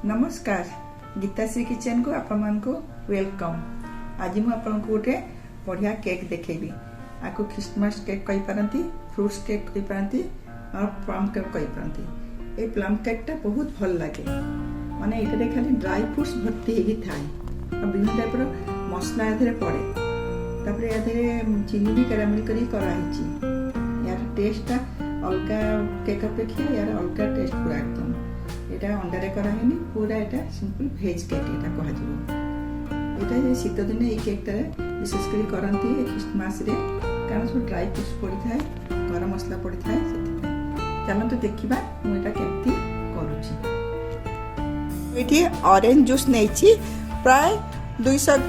नमस्कार गीताश्री किचन को आपण को वेलकम। आज मुझे आपको गोटे बढ़िया केक देखेबी। आपको क्रिसमस केक कही पारती, फ्रूट्स केक कही पारती और प्लम केक कही पारती। ये प्लम केकटा बहुत भल लगे, माने ये खाली ड्राई फ्रूट्स भर्ती ही थाए और विभिन्न टाइप मसला ये पड़े। तापर ये चीनी भी कैरामेल करी कराई। यार टेस्टा अलग केक अपेक्षा यार अलग टेस्ट पूरा एकदम। এটা অন্ডারে করা হয়নি, পুরা এটা সিম্পল ভেজ কেক এটা কুহযাব। এটা যে শীত দিনে এই কেকটা বিশেষ করে করନ୍ତି খ্রিস্টমাসরে, কারণ সব ড্রাই ফ্রুটস পড়ি থাকে, গরম মশলা পড়ি থাকে। সেটা চালন্তু দেখিবা ମୁଁ এটা কেমতি କରୁছি। এটি অরেঞ্জ জুস নেইছি, প্রায় 200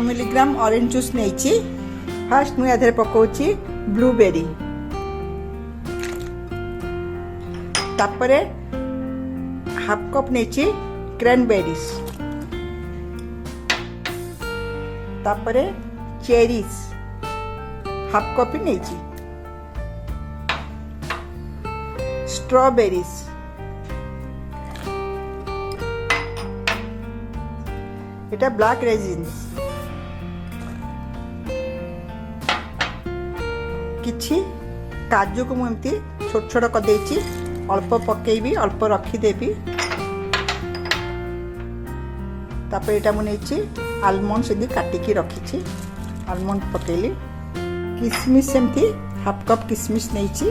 মিলিগ্রাম অরেঞ্জ জুস নেইছি। ফার্স্ট ମୁଁ এধারে পকাউছি ব্লুবেরি, তারপরে हाफ कप नहीं क्रैनबेरीज, तापरे चेरीज हाफ कप नहीं, स्ट्रॉबेरीज, एटा ब्लैक रेजिन्स, किछि काजू को मुझे छोट छोट कर देछि, अल्प पकेबी अल्प रखीदेवी। तापर एटा मुझे आलमंड से काटिकी रखी, आलमंड पकेली। किसमिश सेमती हाफ कप किसमिश नहीं,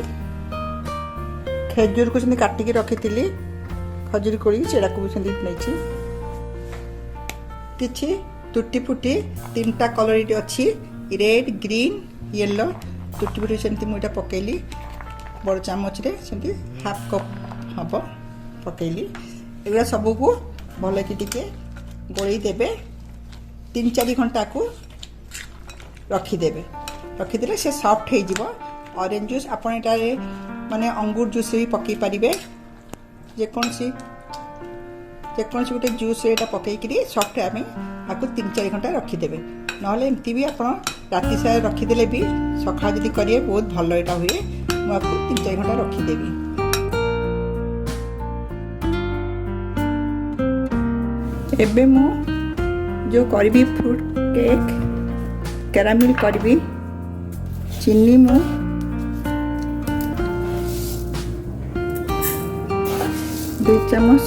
खेजूर को काटिकी रखी, खजूरी कोड़ी सेटा को नहीं। किछि टूटी फुटी 3टा कलर अच्छी, रेड ग्रीन येलो। टूटी फुटी सेमती मुझे पकेली बड़ चामच रे, सेमती हाफ कप हम पकेली। एगुड़ा सब को भल कि गोली देबे, 3-4 घंटा को रखीदेवे। रखीदे से सॉफ्ट हो जिवो। ऑरेंज जूस आपण एटारे माने अंगूर जूस भी पकई पारिबे, जेकोनसी गोटे जूस एटा पकई करी सॉफ्ट आमे आकु 3-4 घंटा रखीदेवे। नहले एमती भी आपण राति सारा रखीदेले भी सखा जदी करिए बहुत भल एटा हुए। मु आकु 3-4 घंटा रखीदेवी। एबे मु जो करबी फ्रूट केक कैरामेल करबी। चीनी मु 2 चम्मच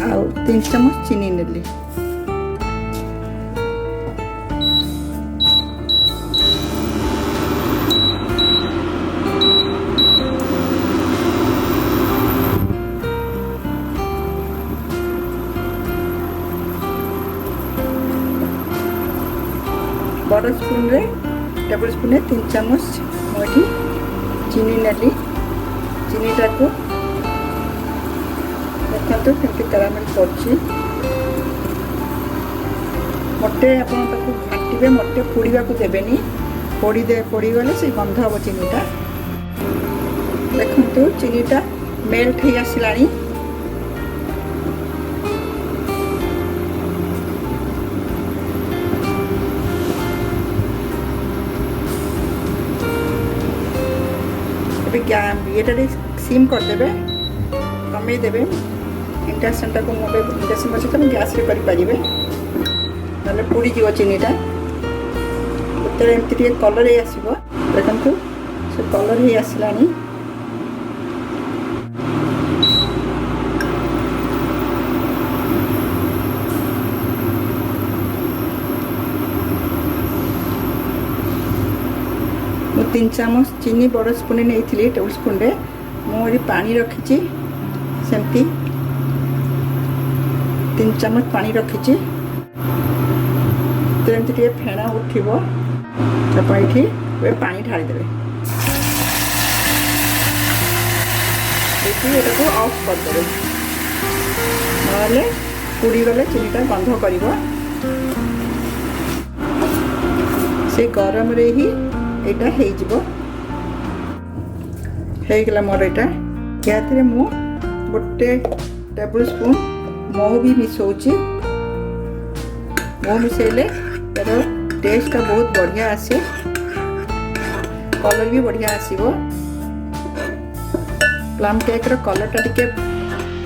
आ 3 चम्मच चीनी नेली। बड़ स्पून रे टेबल स्पून 3 चम्मच मुझे चीनी नेली। चीनीटा को देखते केमती कैरामेल करछि। मोटे आपण ताको घाटिबे, मोटे पोड़ीबा को देबेनी। पोड़ी गले से गंध हम चीनीटा। देखंतु चीनीटा मेल्ट हो आसिलानी। ये सीम करदे, कमे देवे। इंडक्शन टाक इंडक्शन बस तुम गैस रे करें, ना पोड़ी जीव चीनीटा। उतरे एमती कलर ही आसो। देखु से कलर ही आसलानी। मु 3 चम्मच चीनी बड़ स्पून नहीं टेबल स्पून रे मुझे पानी रखी, सेमती 3 चम्मच पानी रखी। तो एमती फेणा उठिब, ये पानी ढाली देवे। देखिए को ऑफ करदे, ना पोड़ी गले चीनीटा गंध कर। से गरम रे ही एटा हेगला मोर एटा। यात्रे मु गोटे टेबल स्पून मह भी मिसौची। मह मिसेले तार टेस्ट बहुत बढ़िया आसे, कलर भी बढ़िया आसीबो। प्लम केक रो कलर टा टिके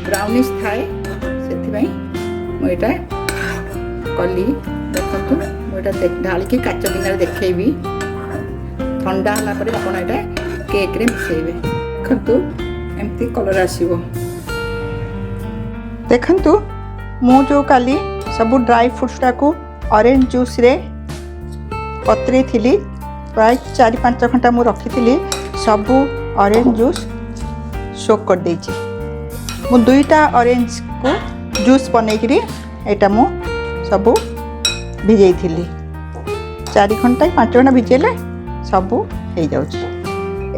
ब्राउनिश थाए से मुझे कली देखु मुझे ढालिकी काच गिनारे देखी ठंडा है आपड़ा केक रे मिसेबे देखु एमती कलर आसीबो देखंतु मु जो काली सब ड्राई फ्रूट्स टाकू ऑरेंज जूस रे पतरे थिली प्राय 4-5 घंटा मु रखी थी सब ऑरेंज जूस सोक कर देछि मु 2टा ऑरेंज को जूस बनेकरी एटा मु सब भिजई थी 4 घंटा 5 घंटा भिजेले सब हो जाउछि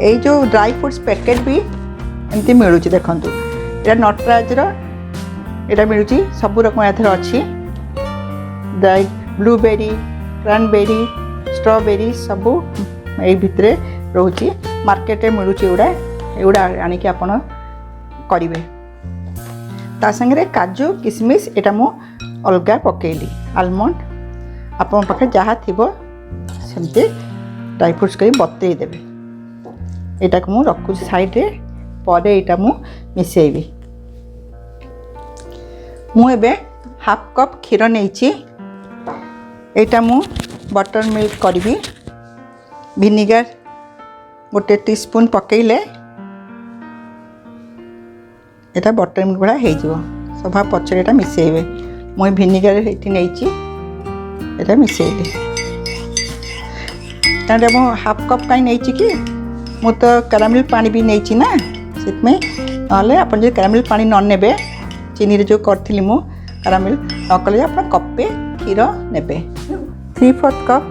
ए जो ड्राई फ्रूट्स पैकेट भी एमती मिलूँ देखंतु एटा नटराज एटा मिलूँ सब रकम एथर अच्छी ड्राई ब्लूबेरी क्रैनबेरी स्ट्रॉबेरी सब ये भितर रोचे मार्केट में मिलूँ एगुड़ा आणिकी आपण करेंगे ता संगे काजू किशमिश एटा मु अलग पकेली आलमंड आपण पाखे जहाँ थी सेमती ड्राई फ्रूट्स कर बतई देवे यहाँ को मुझे रखुची साइड रे पर यहाँ मु मिसेबी मुझे हाफ कप क्षीर नहीं यहाँ मु बटर मिल्क करी विनेगार 1 टीस्पून पकेले यहाँ बटर मिल्क भाया हो सभा पचर यहाँ मिसेबे मुझे विनेगार ये नहीं मिसेली मु हाफ कप कहीं नहीं कि मु तो कैरामेल पानी भी नहीं ना से आप कैरामेल पानी न ने चीनी जो करी मु कैरामेल न कले आप कपे क्षीर ने 3/4 कप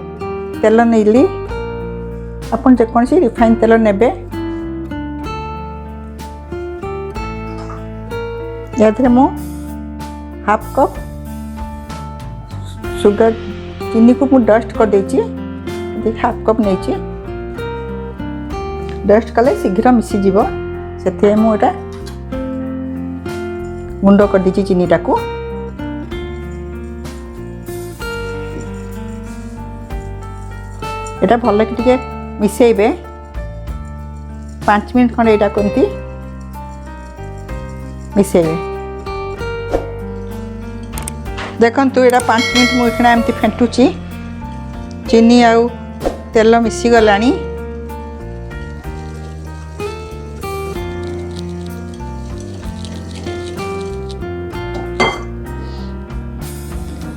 तेल नहीं आप जेकोसी रिफाइन तेल ने मु हाफ कप सुगर चीनी को मु डस्ट कर देछि हाफ कप नहीं डस्ट कले शीघ्र मिसीज से मुझे गुंड कर दी चीनीटा को यहाँ भल कि मिसेबे 5 मिनट खंडे यहाँ कमती मिसेबे देखंतु यहाँ 5 मिनट मुझे एमती फेंटुची चीनी आउ तेल मिसी गलानी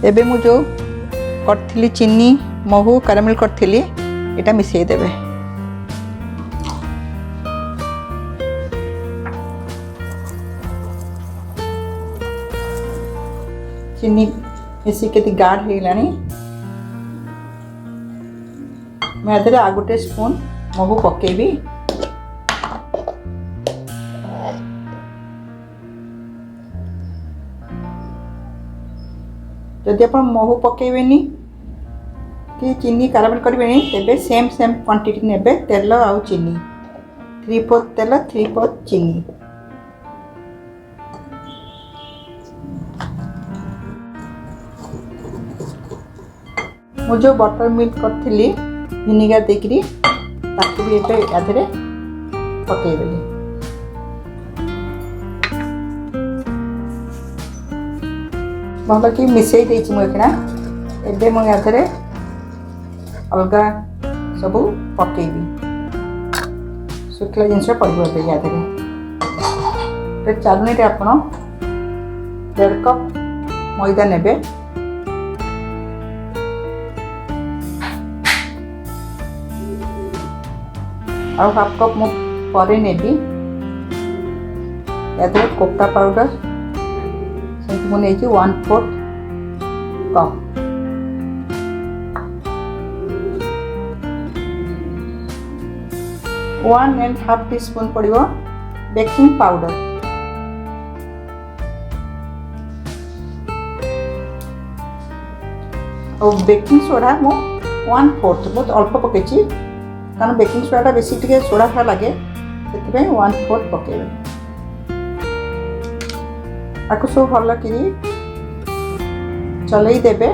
एबे मु जो करथिली चीनी महू कैरामेल करथिली एटा मिसई देबे चीनी मिसी के गाढ़ हो गलानी मैं आ गोटे स्पून महू पकेबी जदि आप महू पकेबेनी कि चीनी कैरामेल करेंगे तेबे सेम क्वांटिटी नेबे तेल आउ चीनी 3/4 तेल 3/4 चीनी मु जो बटर मिल्क करथिली विनेगार देकरी ताकू भी एबे आधरे पकेई देली भल कि मिसई देछि मुझे एबे मु आधरे अलग सब पकेबी शुखला जिनस पड़े यादे चालुनी आप 1.5 कप मैदा नेबे और हाफ कप मु परे नेबी यादे कोका पाउडर से मुझे 1/4 कप 1.5 टीस्पून पड़ो बेकिंग पाउडर और बेकिंग सोडा मु 1/4 बहुत अल्प पकई कारण बेकिंग सोडा बेसी टे सोडा खा लगे से 1/4 पकेबे आपको सब भल कि चलई देबे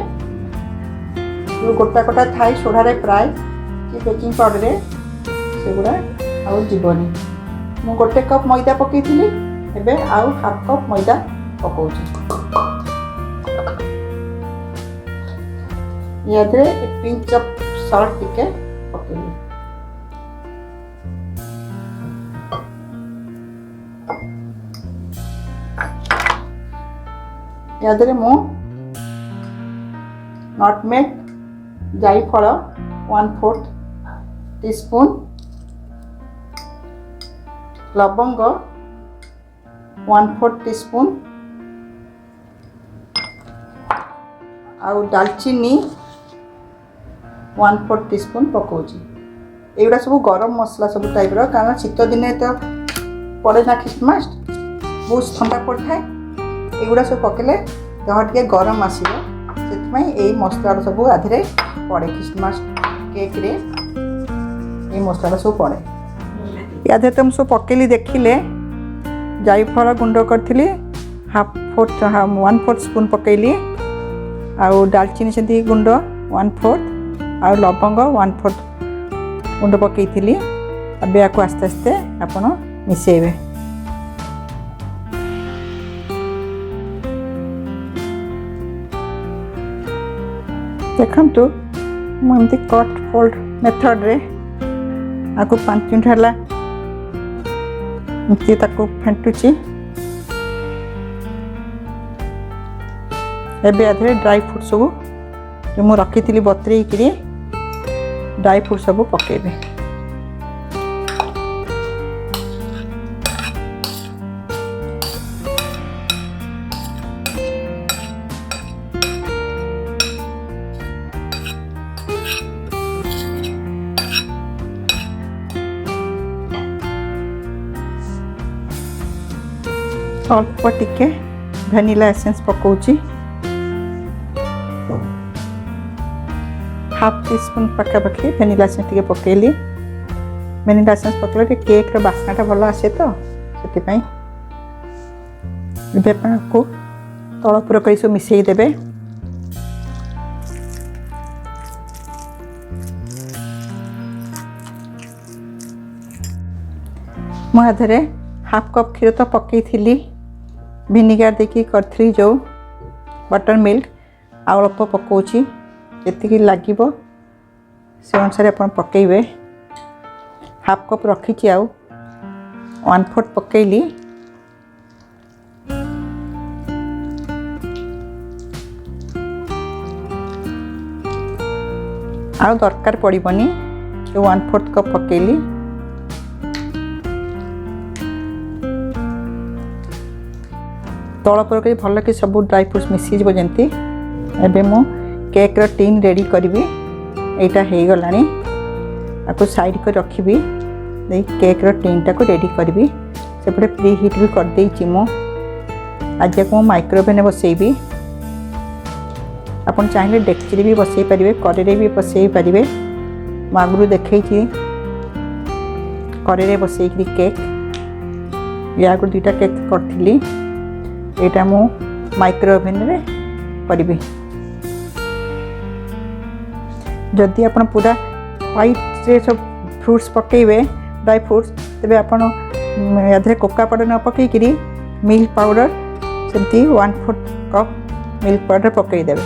जो गोटा गोटा थाई सोडा प्राय कि बेकिंग पाउडर से गुड़ा आउ जीवनी मु 1 कप मैदा पकई ଏବେ ଆଉ ହାଫ୍ କପ୍ ମଇଦା ପକାଉଛି। ୟା ଦେହରେ ପିଞ୍ଚ ଅଫ୍ ସଲ୍ଟ ଟିକେ ପକେଇବି। ୟା ଦେହରେ ମୁଁ ନଟମେଗ ଜାଇଫଳ 1/4 टीस्पून, लवंग 1/4 टीस्पून आउ दालचीनी 1/4 टीस्पून पकाउची। एगुड़ा सब गरम मसला सब टाइप रो, कारण शीत दिन तो पड़े ना ख्रिस्टमास बहुत ठंडा पड़ता है। एगुड़ा सब पकेले देह टे गरम आसो से मसला सब आधे पड़े ख्रिस्टमास केक रे ये मसला सब पड़े। या तो सब पकेली देखिले जायफल गुंड करी 1/4 स्पून पकेली आउ दालचीनी से गुंड 1/4 आउ लवंग 1/4 गुंड पकई। अब या आस्ते आस्ते आपण मिसेबे। देखंतु मुझे कट फोल्ड मेथड रे आपको 5 मिनट है फेंटुची। एबे आधे ड्राई फ्रूट सब जो मुझे रखी थी बतरे ड्राई फ्रूट सब पकेबे। अल्प टिके वैनिला एसेंस पकाउची, 1/2 टीस्पून पखापाखि वैनिला एसेंस टिके पकेली। वैनिला एसेंस पकले केक रो बास्नाटा भल आसे तो से को तल पूरा कर सब मिसई देबे। मु आधे 1/2 कप क्षीर तो पकई थी, विनेगार देखी करी जो बटर मिल्क अल्प पकाउची, जी लगे से अनुसार आप पकेबे। 1/2 कप रखी आउ 1/4 पकेली। आउ दरकार पड़बनी 1/4 कप पकेली। तल पर भल कि सब ड्राई फ्रूट्स मिसी जब जमी। एवं मु केक रो टीन रेडी करी। यहाँ हो गलानी आपको साइड कर रखी केक रो टीन टाक रेडी करी। सेपटे प्री हिट भी कर देछि मु। आज को माइक्रोवेव बसैबी। आपन चाहिए डेक्ची भी बसई पारे, कड़े भी बसई पारे। आगु देखी कड़े बसई केक या 2टा केक करी। यहाँ मु माइक्रोवेव रे करी। जदि आप पूरा व्हाइट रे सब फ्रूट्स पकेबे ड्राई फ्रूट्स, तेरे आप कोका पाउडर न पकईकि मिल्क पाउडर सेमती 1/4 कप मिल्क पाउडर पकईदेवे।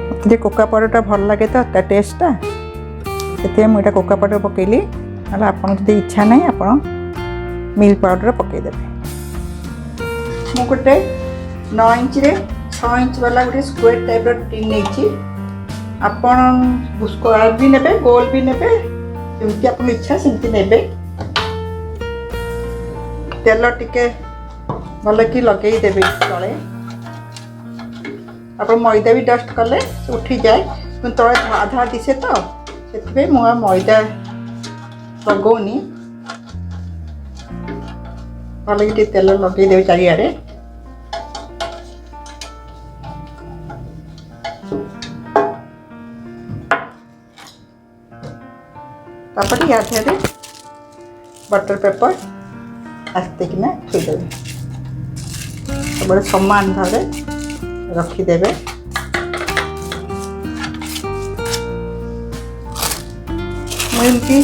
मत कोका पाउडरटा भल लगे तो टेस्टा से मुझे कोका पाउडर पकईली। ना आपन जब इच्छा नहीं आप मिल्क पाउडर पकईदेवे। मु गोटे 9 इंच रे 6 इंच वाला गोटे स्क्वायर टाइप टीन नहीं। आपन स्क्वायर भी नेबे, गोल भी नेबे, सेमती आपन इच्छा सेमती नेबे। तेल टिके भल कि लगे देबे तले। आप मैदा भी डस्ट कले उठी जाए, तले आधा दिशे तो से मुझे मैदा लगौनी। भल कि तेल लगे देवे चारिआडे। तापर या बटर पेपर आस्ते किना थोईदेवे। सब समान भाव रखीदेवे। मुझे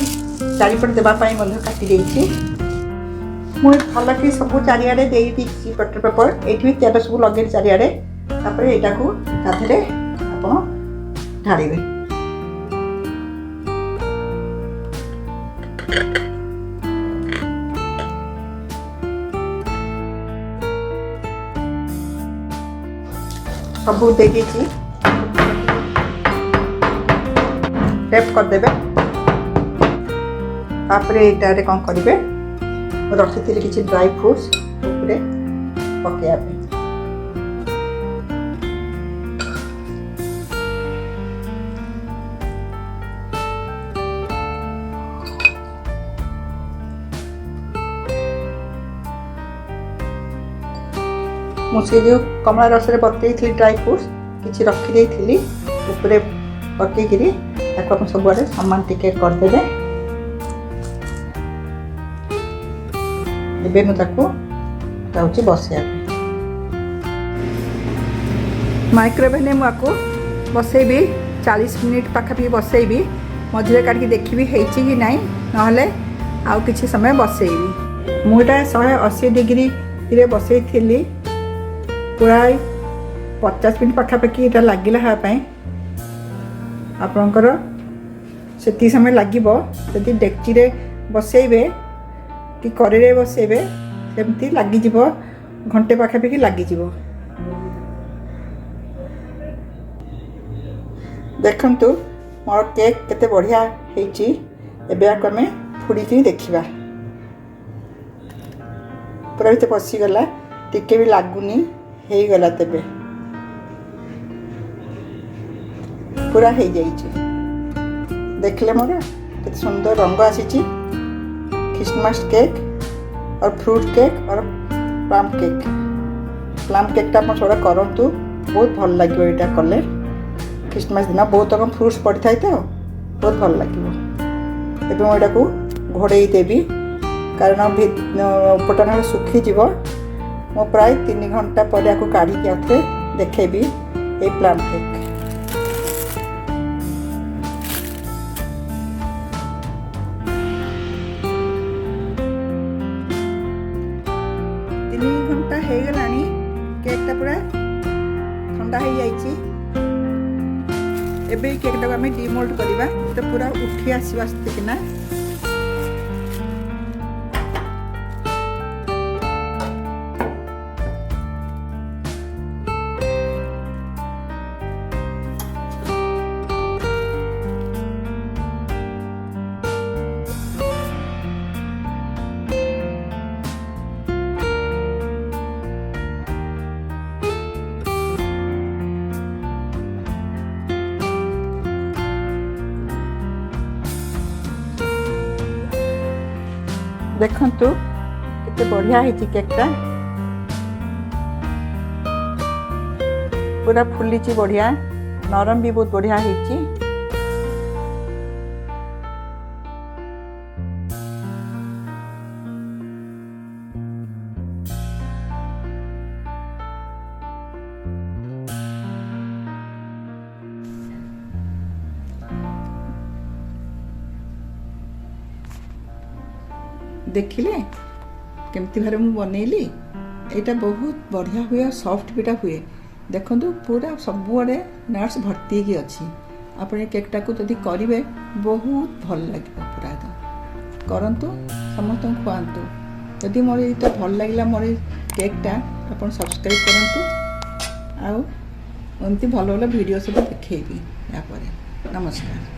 चारिपट देवाई काटी देती मुझे भल कि सब चारिड़े देती बटर पेपर ये भी तेल सब लगे चारिड़े तापर यहाँ को ताधे आप ढाड़े सब दे टैप करदे तापर ये कौन करेंगे रखी थी किसी ड्राई फ्रूट्स पकड़ा मुझे जो कमला रस बतई थी ड्राई फ्रूट्स किसी रखी उपरे पकईकरी सब आड़े सामान टिके करदे ଏବେ ମୁଁ ତାକୁ ଯାଉଛି ବସେଇବା ପାଇଁ ମାଇକ୍ରୋୱେଭରେ ମୁଁ ଆକୁ ବସେଇବି 40 ମିନିଟ୍ ପାଖାପାଖି ବସେଇବି ମଝିରେ କାଟିକି ଦେଖିବି ହେଇଛି କି ନାହିଁ ନହେଲେ ଆଉ କିଛି ସମୟ ବସେଇବି ମୁଁ ଏଟା 180 ଡିଗ୍ରୀରେ ବସେଇଥିଲି ପୁରା 50 ମିନିଟ୍ ପାଖାପାଖି ଏଟା ଲାଗିଲା ହେବା ପାଇଁ ଆପଣଙ୍କର ସେତିକି ସମୟ ଲାଗିବ ଯଦି ଡେକ୍ଚିରେ ବସେଇବେ कि कड़े बसैबे सेमती लगी घंटे पाखापाखि लगी देखंतु मोर केक केते बढ़िया हेची एबे आक हमें फुड़ी देखिबा पूरा भी पशिगला टिके भी लगुनी हे गला तेबे पूरा हो जाइए देखले मोर केते सुंदर रंग आसीची क्रिसमस केक और फ्रूट केक और प्लम केकटा आप थोड़ा करूँ बहुत भल लगे यहाँ कले क्रिसमस दिन बहुत रकम फ्रूट्स पड़ी था तो बहुत भल लगे यहाँ को घोड़े देवी कारण उपटा सुखीज मो प्राय 3 घंटा पर काढ़ी देखेबी ये प्लम केक 3 घंटा हो गलानी केकटा पूरा ठंडा हो जाइए एबे केकटा को आम डिमोल्ड करवा तो पूरा उठी आसवा किना देखंतु केते बढ़िया है केकटा पूरा फुली बढ़िया नरम भी बहुत बढ़िया है देखिले केमती भारे मु बनैली एटा बहुत बढ़िया हुए सॉफ्ट बीटा हुए देखंतु पूरा सबुआड़े नट्स भर्ती की अच्छी आपने केकटा को जदि करेंगे बहुत भल लगे पूरा एकदम करंतु समस्त खुआंतु जदि मोर ये तो भल लगे मोर केकटा आप सब्सक्राइब करंतु आउ एमती भल भल वीडियो सब देखेबी या परे नमस्कार।